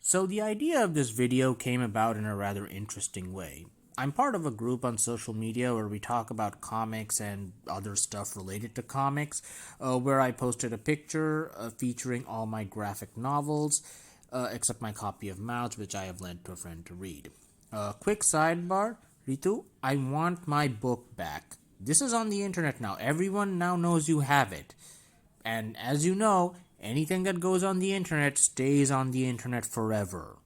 So the idea of this video came about in a rather interesting way. I'm part of a group on social media where we talk about comics and other stuff related to comics, where I posted a picture featuring all my graphic novels, except my copy of Mouths, which I have lent to a friend to read. Quick sidebar, Ritu, I want my book back. This is on the internet now. Everyone now knows you have it. And as you know, anything that goes on the internet stays on the internet forever.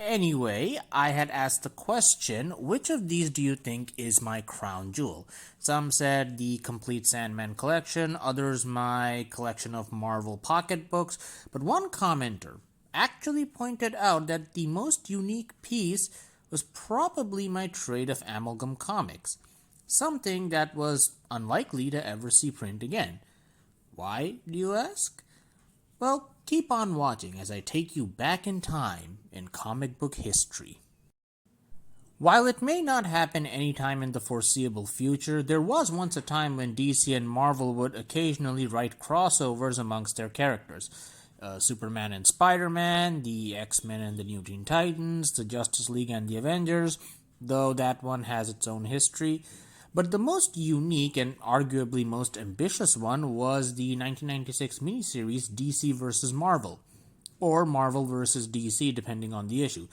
Anyway, I had asked the question, which of these do you think is my crown jewel? Some said the complete Sandman collection, others my collection of Marvel pocketbooks, but one commenter actually pointed out that the most unique piece was probably my trade of Amalgam comics, something that was unlikely to ever see print again. Why, do you ask? Well, keep on watching as I take you back in time in comic book history. While it may not happen anytime in the foreseeable future, there was once a time when DC and Marvel would occasionally write crossovers amongst their characters. Superman and Spider-Man, the X-Men and the New Teen Titans, the Justice League and the Avengers, though that one has its own history. But the most unique and arguably most ambitious one was the 1996 miniseries DC vs. Marvel, or Marvel vs. DC depending on the issue.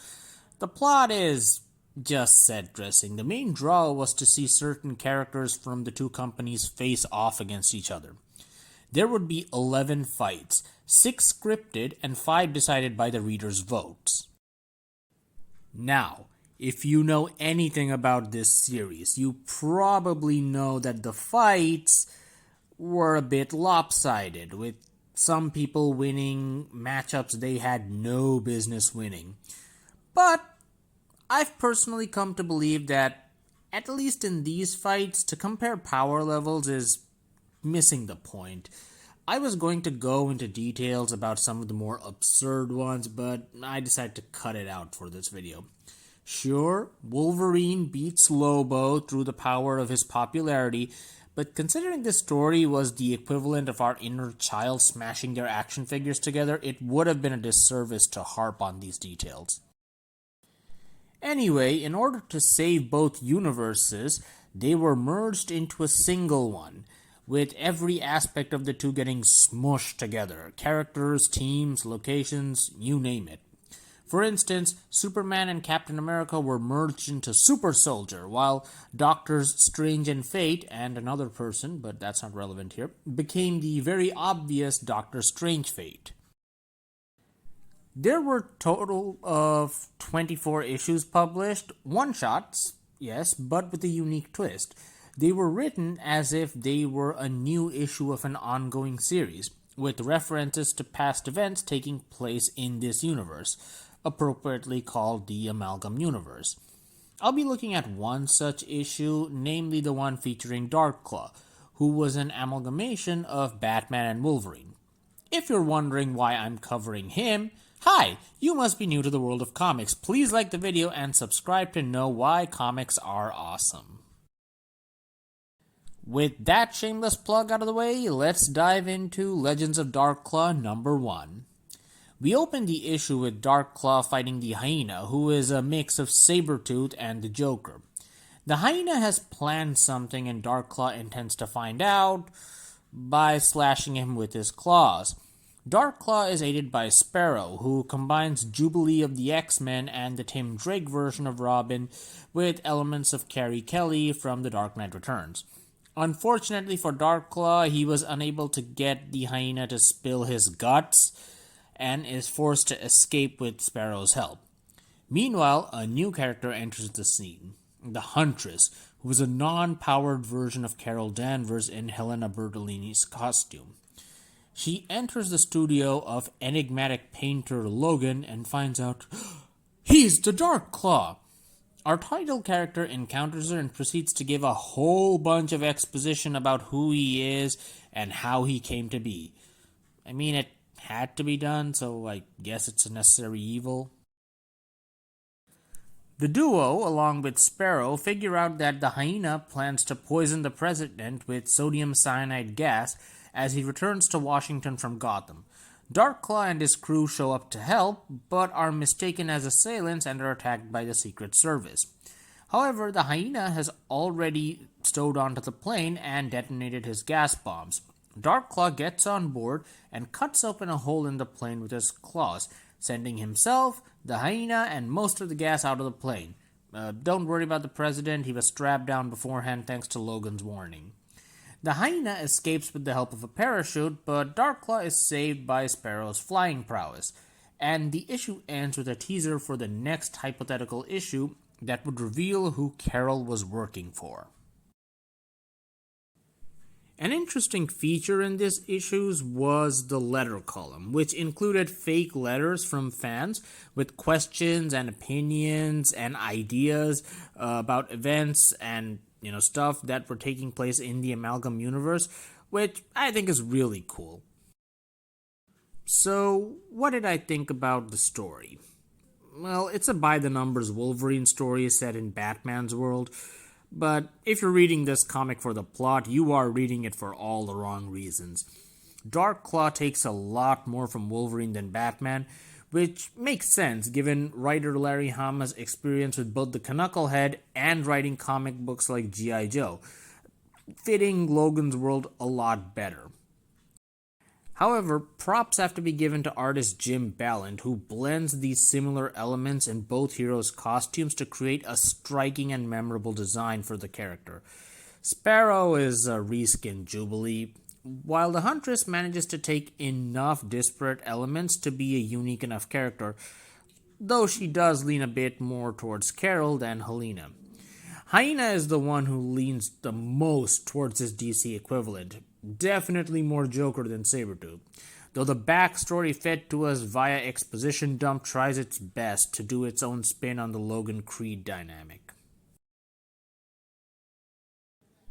The plot is just set dressing. The main draw was to see certain characters from the two companies face off against each other. There would be 11 fights, 6 scripted and 5 decided by the readers' votes. Now, if you know anything about this series, you probably know that the fights were a bit lopsided, with some people winning matchups they had no business winning. But I've personally come to believe that, at least in these fights, to compare power levels is missing the point. I was going to go into details about some of the more absurd ones, but I decided to cut it out for this video. Sure, Wolverine beats Lobo through the power of his popularity, but considering this story was the equivalent of our inner child smashing their action figures together, it would have been a disservice to harp on these details. Anyway, in order to save both universes, they were merged into a single one, with every aspect of the two getting smushed together. Characters, teams, locations, you name it. For instance, Superman and Captain America were merged into Super Soldier, while Doctors Strange and Fate, and another person, but that's not relevant here, became the very obvious Doctor Strange Fate. There were a total of 24 issues published, one-shots, yes, but with a unique twist. They were written as if they were a new issue of an ongoing series, with references to past events taking place in this universe, appropriately called the Amalgam Universe. I'll be looking at one such issue, namely the one featuring Darkclaw, who was an amalgamation of Batman and Wolverine. If you're wondering why I'm covering him, hi, you must be new to the world of comics. Please like the video and subscribe to know why comics are awesome. With that shameless plug out of the way, let's dive into Legends of Darkclaw number 1. We open the issue with Darkclaw fighting the Hyena, who is a mix of Sabretooth and the Joker. The Hyena has planned something and Darkclaw intends to find out by slashing him with his claws. Darkclaw is aided by Sparrow, who combines Jubilee of the X-Men and the Tim Drake version of Robin with elements of Carrie Kelly from The Dark Knight Returns. Unfortunately for Darkclaw, he was unable to get the Hyena to spill his guts, and is forced to escape with Sparrow's help. Meanwhile, a new character enters the scene, the Huntress, who is a non-powered version of Carol Danvers in Helena Bertolini's costume. She enters the studio of enigmatic painter Logan and finds out, he's the Darkclaw! Our title character encounters her and proceeds to give a whole bunch of exposition about who he is and how he came to be. I mean, it had to be done, so I guess it's a necessary evil. The duo, along with Sparrow, figure out that the Hyena plans to poison the president with sodium cyanide gas as he returns to Washington from Gotham. Darkclaw and his crew show up to help, but are mistaken as assailants and are attacked by the Secret Service. However, the hyena has already stowed onto the plane and detonated his gas bombs. Darkclaw gets on board and cuts open a hole in the plane with his claws, sending himself, the hyena, and most of the gas out of the plane. Don't worry about the president, he was strapped down beforehand thanks to Logan's warning. The hyena escapes with the help of a parachute, but Darkclaw is saved by Sparrow's flying prowess. And the issue ends with a teaser for the next hypothetical issue that would reveal who Carol was working for. An interesting feature in this issues was the letter column, which included fake letters from fans with questions and opinions and ideas about events and stuff that were taking place in the Amalgam Universe, which I think is really cool. So, what did I think about the story? Well, it's a by-the-numbers Wolverine story set in Batman's world, but if you're reading this comic for the plot, you are reading it for all the wrong reasons. Darkclaw takes a lot more from Wolverine than Batman, which makes sense given writer Larry Hama's experience with both the Knucklehead and writing comic books like G.I. Joe, fitting Logan's world a lot better. However, props have to be given to artist Jim Ballant, who blends these similar elements in both heroes' costumes to create a striking and memorable design for the character. Sparrow is a reskinned Jubilee, while the Huntress manages to take enough disparate elements to be a unique enough character, though she does lean a bit more towards Carol than Helena. Hyena is the one who leans the most towards his DC equivalent, definitely more Joker than Sabretooth, though the backstory fed to us via exposition dump tries its best to do its own spin on the Logan Creed dynamic.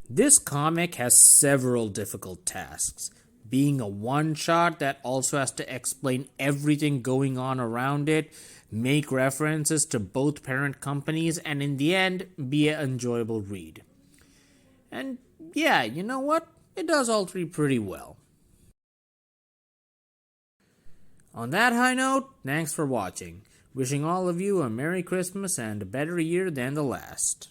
This comic has several difficult tasks, being a one-shot that also has to explain everything going on around it, make references to both parent companies, and in the end, be an enjoyable read. And yeah, you know what? It does all three pretty well. On that high note, thanks for watching. Wishing all of you a Merry Christmas and a better year than the last.